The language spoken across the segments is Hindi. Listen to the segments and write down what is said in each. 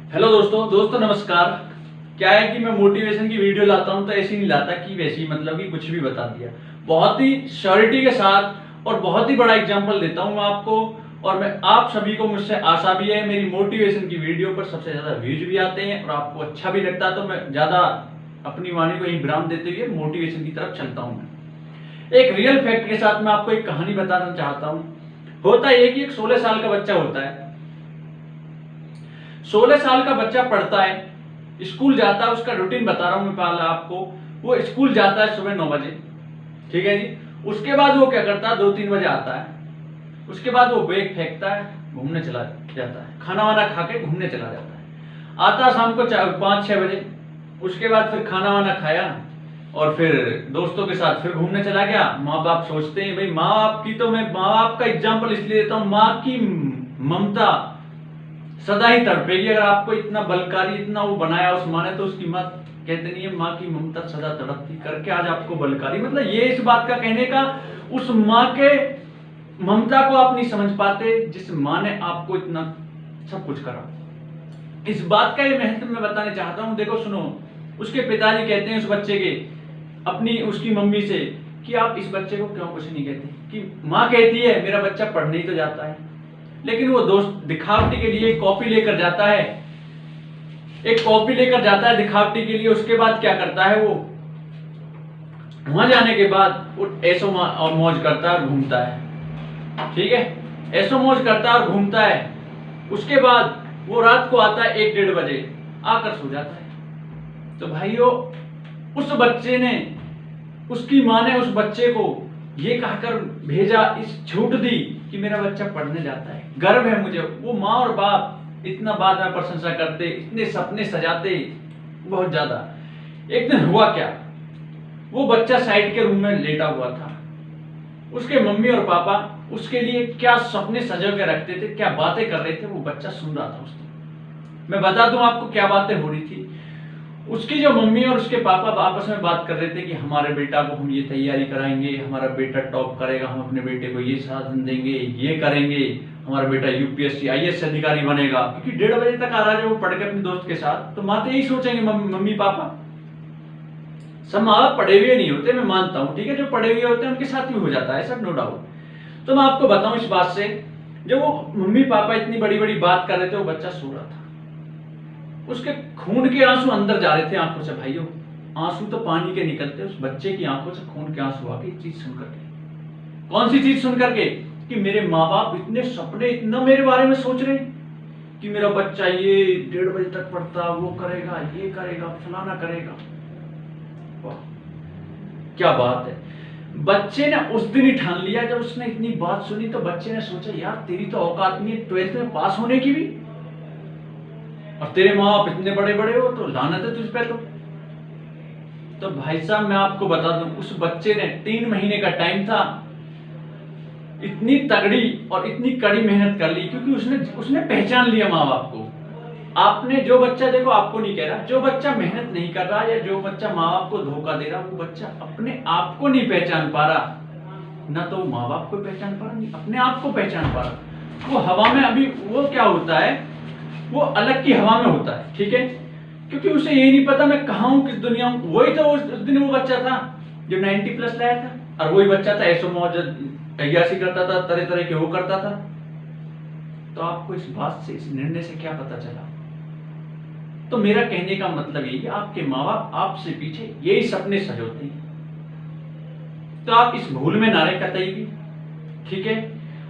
हेलो दोस्तों नमस्कार। क्या है कि मैं मोटिवेशन की वीडियो लाता हूं तो ऐसी नहीं लाता कि वैसी मतलब कि कुछ भी बता दिया। बहुत ही श्योरिटी के साथ और बहुत ही बड़ा एग्जांपल देता हूं मैं आपको। और मैं आप सभी को मुझसे आशा भी है मेरी मोटिवेशन की वीडियो पर सबसे ज्यादा व्यूज भी आते हैं और आपको अच्छा भी लगता है, तो मैं ज्यादा अपनी वाणी को यही विराम देते हुए मोटिवेशन की तरफ चलता हूं। मैं एक रियल फैक्ट के साथ मैं आपको एक कहानी बताना चाहता हूं। होता यह कि एक 16 साल का बच्चा होता है। 16 साल का बच्चा पढ़ता है, स्कूल जाता है। उसका रूटीन बता रहा हूं मैं पहले आपको। वो स्कूल जाता है सुबह 9 बजे, ठीक है जी। उसके बाद वो क्या करता है, 2-3 बजे आता है। उसके बाद वो बैग फेंकता है, घूमने चला जाता है, खाना वाना खा के घूमने चला जाता है। आता है शाम को 5-6 बजे। उसके बाद फिर खाना वाना खाया और फिर दोस्तों के साथ फिर घूमने चला गया। माँ बाप सोचते हैं, भाई माँ बाप की तो मैं माँ बाप का एग्जाम्पल इसलिए देता हूँ, माँ की ममता सदा ही तड़पेगी। अगर आपको इतना बलकारी इतना वो बनाया उस माँ ने, तो उसकी माँ कहते नहीं है माँ की ममता सदा तड़पती करके आज आपको बलकारी, मतलब ये इस बात का कहने का, उस माँ के ममता को आप नहीं समझ पाते जिस माँ ने आपको इतना सब कुछ करा। इस बात का ये महत्व मैं बताने चाहता हूं। देखो सुनो, उसके पिताजी कहते हैं उस बच्चे के अपनी उसकी मम्मी से कि आप इस बच्चे को क्यों कुछ नहीं कहते। कि माँ कहती है मेरा बच्चा पढ़ने ही तो जाता है, लेकिन वो दोस्त दिखावटी के लिए एक कॉपी लेकर जाता है, एक कॉपी लेकर जाता है दिखावटी के लिए। उसके बाद क्या करता है, वो वहां जाने के बाद वो ऐसो और मौज करता है और घूमता है, ठीक है। ऐसो मौज करता है और घूमता है। उसके बाद वो रात को आता है 1-1:30 बजे, आकर सो जाता है। तो भाइयों, उस बच्चे ने, उसकी माँ ने उस बच्चे को ये कहकर भेजा, इस छूट दी कि मेरा बच्चा पढ़ने जाता है, गर्व है मुझे। वो माँ और बाप इतना बाद में प्रशंसा करते, इतने सपने सजाते बहुत ज्यादा। एक दिन हुआ क्या, वो बच्चा साइड के रूम में लेटा हुआ था। उसके मम्मी और पापा उसके लिए क्या सपने सजा के रखते थे, क्या बातें कर रहे थे, वो बच्चा सुन रहा था। उसने, मैं बता दूं आपको क्या बातें हो रही थी। उसकी जो मम्मी और उसके पापा आपस में बात कर रहे थे कि हमारे बेटा को हम ये तैयारी कराएंगे, हमारा बेटा टॉप करेगा, हम अपने बेटे को ये साधन देंगे, ये करेंगे, हमारा बेटा यूपीएससी आईएएस अधिकारी बनेगा। क्योंकि 1:30 बजे तक आ रहा है वो पढ़ के अपने दोस्त के साथ, तो माँ तो यही सोचेंगे, मम्मी पापा। सब माँ बाप पढ़े हुए नहीं होते, मैं मानता हूँ, ठीक है। जो पढ़े हुए होते हैं उनके साथ भी हो जाता है सब, नो डाउट। तो मैं आपको बताऊं इस बात से, जब वो मम्मी पापा इतनी बड़ी बड़ी बात कर रहे थे, वो बच्चा सो रहा था। उसके खून के आंसू अंदर जा रहे थे आंखों से। भाइयों, आंसू तो पानी के निकलते, उस बच्चे की आंखों से खून के आंसू आ गए चीज सुन करके। कौन सी चीज सुन करके? कि मेरे माँ बाप इतने सपने, इतना मेरे बारे में सोच रहे कि मेरा बच्चा ये 1:30 बजे तक पढ़ता, वो करेगा, ये करेगा, फलाना करेगा। वाह, क्या बात है। बच्चे ने उस दिन ही ठान लिया, जब उसने इतनी बात सुनी तो बच्चे ने सोचा यार तेरी तो औकात नहीं है 12th में पास होने की भी, और तेरे माँ बाप इतने बड़े बड़े हो, तो लानत है तुझ पे। तो भाई साहब मैं आपको बता दूं, उस बच्चे ने 3 महीने का टाइम था, इतनी तगड़ी और इतनी कड़ी मेहनत कर ली, क्योंकि उसने पहचान लिया माँ बाप को। आपने जो बच्चा, देखो आपको नहीं कह रहा, जो बच्चा मेहनत नहीं कर रहा या जो बच्चा माँ बाप को धोखा दे रहा, वो बच्चा अपने आप को नहीं पहचान पा रहा। ना तो माँ बाप को पहचान पा रहा, नहीं अपने आप को पहचान पा रहा। वो हवा में अभी, वो क्या होता है, वो अलग की हवा में होता है, ठीक है। क्योंकि उसे ये नहीं पता मैं कहाँ हूँ, किस दुनिया हूँ। वही तो उस दिन वो बच्चा था जो 90+ लाया था, और वही बच्चा था ऐसो मौज अय्यासी करता था, तरह तरह के वो करता था। तो आपको इस बात से, इस निर्णय से क्या पता चला? तो मेरा कहने का मतलब यही, आपके माँ बाप आपसे पीछे यही सपने सजोते हैं। तो आप इस भूल में ना रहे कतई भी, ठीक है।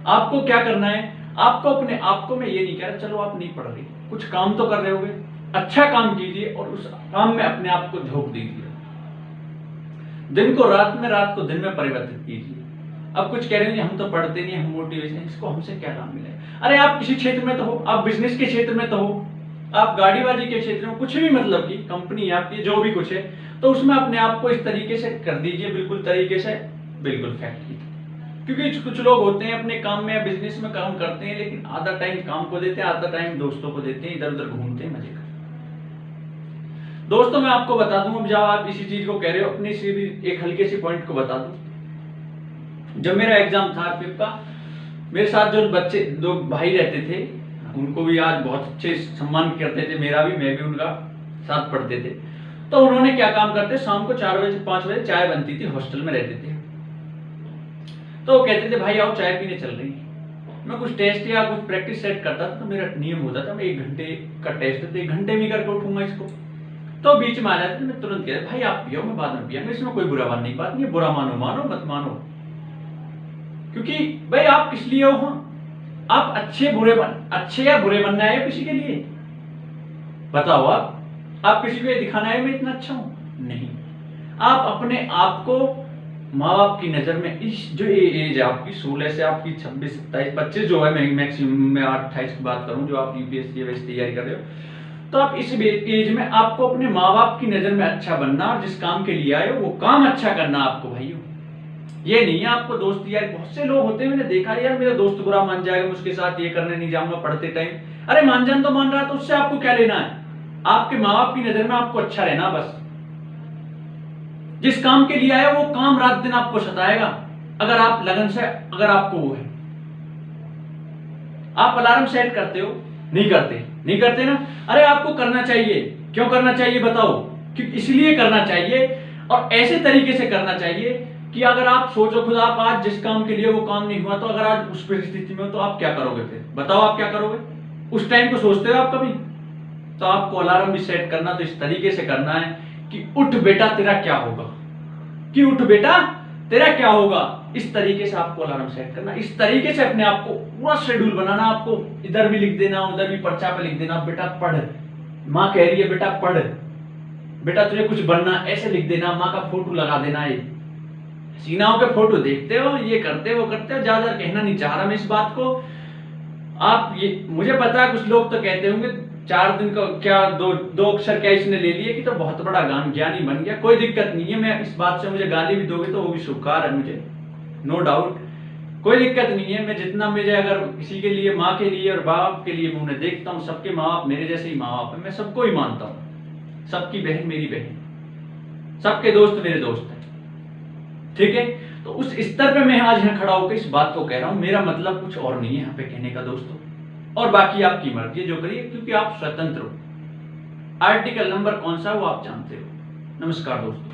आपको क्या करना है, आपको अपने आप को, मैं ये नहीं कह रहा चलो आप नहीं पढ़ रहे, कुछ काम तो कर रहे होगे, अच्छा काम कीजिए और उस काम में अपने आप को झोंक दीजिए। दिन को रात में, रात को दिन में परिवर्तित कीजिए। अब कुछ कह रहे हैं हम तो पढ़ते नहीं, हम मोटिवेशन, इसको हमसे क्या काम मिलेगा? अरे आप किसी क्षेत्र में तो हो, आप बिजनेस के क्षेत्र में तो हो, आप गाड़ीबाजी के क्षेत्र में, कुछ भी मतलब की कंपनी है आपकी, जो भी कुछ है, तो उसमें अपने आप को इस तरीके से कर दीजिए, बिल्कुल तरीके से, बिल्कुल फैक्ट की। क्योंकि कुछ लोग होते हैं अपने काम में या बिजनेस में काम करते हैं, लेकिन आधा टाइम काम को देते हैं, आधा टाइम दोस्तों को देते हैं, इधर उधर घूमते हैं, मजे करते हैं। दोस्तों मैं आपको बता दूं, अब जब आप इसी चीज को कह रहे हो, अपनी से भी एक हल्के से पॉइंट को बता दूं। जब मेरा एग्जाम था 5th का, मेरे साथ जो बच्चे, 2 भाई रहते थे, उनको भी आज बहुत अच्छे सम्मान करते थे, मेरा भी, मैं भी उनका साथ पढ़ते थे। तो उन्होंने क्या काम करते, शाम को 4 बजे 5 बजे चाय बनती थी, हॉस्टल में रहते थे। तो वो कहते थे भाई आओ चाय पीने चल रही। मैं कुछ टेस्ट या कुछ प्रैक्टिस सेट करता था, तो मेरा नियम होता था मैं 1 घंटे का टेस्ट है तो 1 घंटे में करके उठूंगा इसको। तो बीच में आ जाते मैं तुरंत कहता भाई आप पियो, मैं बाद में पियेंगे, इसमें कोई बुरा बात नहीं, बात नहीं, बुरा मानो मानो मत मानो, क्योंकि भाई आप किस लिए हो, आप अच्छे या बुरे बनना है किसी के लिए, बताओ। आप किसी को दिखाना है मैं इतना अच्छा हूं, नहीं। आप अपने आप को माँ बाप की नजर में, इस जो एज है आपकी 16 से आपकी 26 27 25 जो है, मैक्सिमम में 28 की बात करूं, जो आप यूपीएससी वैसे तैयारी कर रहे हो, तो आप इस एज में आपको अपने माँ बाप की नजर में अच्छा बनना, और जिस काम के लिए आए हो वो काम अच्छा करना आपको भाइयों। ये नहीं है आपको दोस्त यार, बहुत से लोग होते हैं, मैंने देखा यार मेरा दोस्त बुरा मान जाएगा, मैं उसके साथ ये करने नहीं जाऊंगा पढ़ते टाइम। अरे मान जान तो मान रहा, तो उससे आपको क्या लेना है, आपके माँ बाप की नजर में आपको अच्छा रहना बस। जिस काम के लिए आया वो काम रात दिन आपको सताएगा, अगर आप लगन से, अगर आपको वो है। आप अलार्म सेट करते हो, नहीं करते ना, अरे आपको करना चाहिए, क्यों करना चाहिए बताओ, क्योंकि इसलिए करना चाहिए और ऐसे तरीके से करना चाहिए कि अगर आप सोचो खुद, आप आज जिस काम के लिए वो काम नहीं हुआ, तो अगर आज उस परिस्थिति में हो तो आप क्या करोगे, फिर बताओ आप क्या करोगे। उस टाइम को सोचते हो आप कभी? तो आपको अलार्म भी सेट करना तो इस तरीके से करना है कि उठ बेटा तेरा क्या होगा, कि उठ बेटा तेरा क्या होगा, इस तरीके से आपको अलार्म सेट करना, इस तरीके से अपने आप को पूरा शेड्यूल बनाना। आपको इधर भी लिख देना, उधर भी पर्चा पे लिख देना, बेटा पढ़, माँ कह रही है बेटा पढ़, बेटा तुझे कुछ बनना, ऐसे लिख देना, माँ का फोटो लगा देना। ये सीनाओं के फोटो देखते हो, ये करते हो, वो करते हो, ज्यादा कहना नहीं चाह रहा मैं इस बात को। आप ये, मुझे पता है कुछ लोग तो कहते होंगे 4 दिन का क्या, दो अक्षर क्या इसने ले लिए कि तो बहुत बड़ा ज्ञानी बन गया। कोई दिक्कत नहीं है, मैं इस बात से, मुझे गाली भी दोगे तो वो भी स्वीकार है मुझे, नो डाउट, कोई दिक्कत नहीं है। मैं जितना मुझे, अगर किसी के लिए, माँ के लिए और बाप के लिए मैं उन्हें देखता हूँ, सबके माँ बाप मेरे जैसे ही माँ बाप है, मैं सबको ही मानता हूँ, सबकी बहन मेरी बहन, सबके दोस्त मेरे दोस्त हैं, ठीक है। तो उस स्तर पे मैं आज यहाँ खड़ा होकर इस बात को कह रहा हूँ, मेरा मतलब कुछ और नहीं है यहाँ पे कहने का दोस्तों, और बाकी आपकी मर्जी जो करिए, क्योंकि आप स्वतंत्र हो। आर्टिकल नंबर कौन सा वो आप जानते हो। नमस्कार दोस्तों।